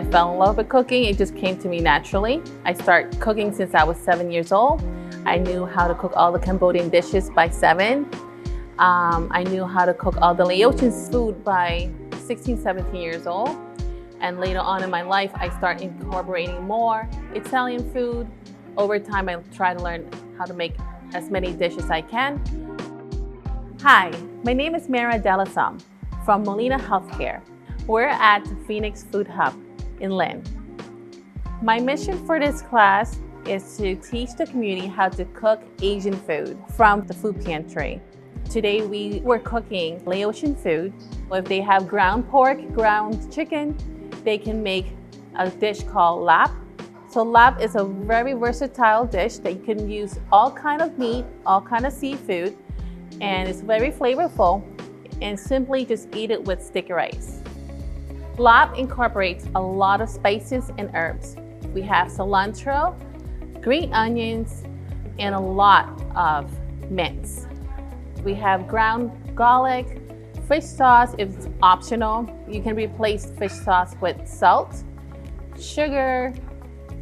I fell in love with cooking. It just came to me naturally. I started cooking since I was 7 years old. I knew how to cook all the Cambodian dishes by 7. I knew how to cook all the Laotian food by 16, 17 years old. And later on in my life, I started incorporating more Italian food. Over time, I try to learn how to make as many dishes as I can. Hi, my name is Mera Som from Molina Healthcare. We're at Phoenix Food Hub in Lynn. My mission for this class is to teach the community how to cook Asian food from the food pantry. Today we're cooking Laotian food. If they have ground pork, ground chicken, they can make a dish called Laap. So Laap is a very versatile dish that you can use all kind of meat, all kind of seafood, and it's very flavorful, and simply just eat it with sticky rice. Laap incorporates a lot of spices and herbs. We have cilantro, green onions, and a lot of mints. We have ground garlic, fish sauce if it's optional. You can replace fish sauce with salt, sugar.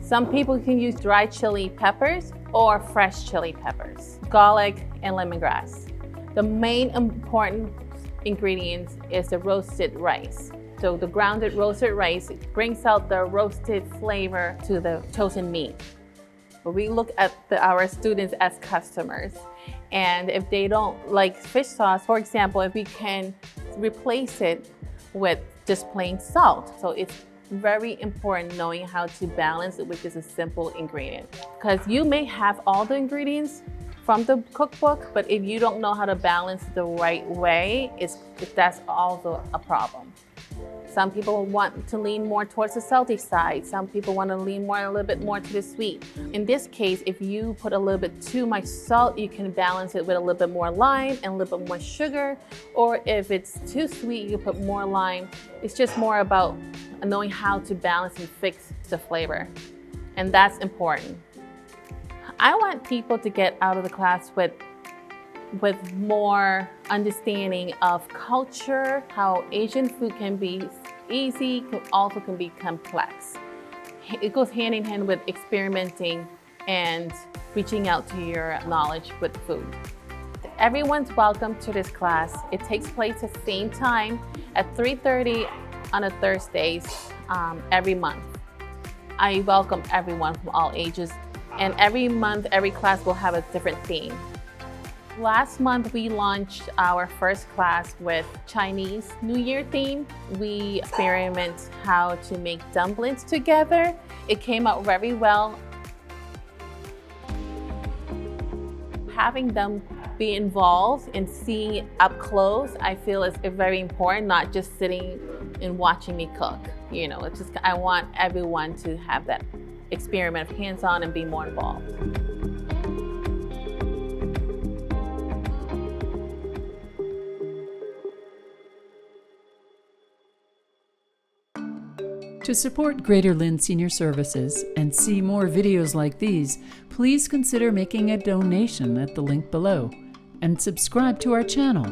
Some people can use dry chili peppers or fresh chili peppers, garlic, and lemongrass. The main important ingredient is the roasted rice. So the grounded roasted rice brings out the roasted flavor to the chosen meat. But we look at our students as customers. And if they don't like fish sauce, for example, if we can replace it with just plain salt. So it's very important knowing how to balance it with just a simple ingredient. Because you may have all the ingredients from the cookbook, but if you don't know how to balance the right way, that's also a problem. Some people want to lean more towards the salty side. Some people want to lean a little bit more to the sweet. In this case, if you put a little bit too much salt, you can balance it with a little bit more lime and a little bit more sugar. Or if it's too sweet, you put more lime. It's just more about knowing how to balance and fix the flavor. And that's important. I want people to get out of the class with more understanding of culture, how Asian food can be easy, also can be complex. It goes hand in hand with experimenting and reaching out to your knowledge with food. Everyone's welcome to this class. It takes place at the same time at 3:30 on a Thursdays every month. I welcome everyone from all ages, and every month, every class will have a different theme. Last month, we launched our first class with Chinese New Year theme. We experiment how to make dumplings together. It came out very well. Having them be involved and seeing it up close, I feel is very important, not just sitting and watching me cook. You know, it's just, I want everyone to have that experiment of hands-on and be more involved. To support Greater Lynn Senior Services and see more videos like these, please consider making a donation at the link below and subscribe to our channel.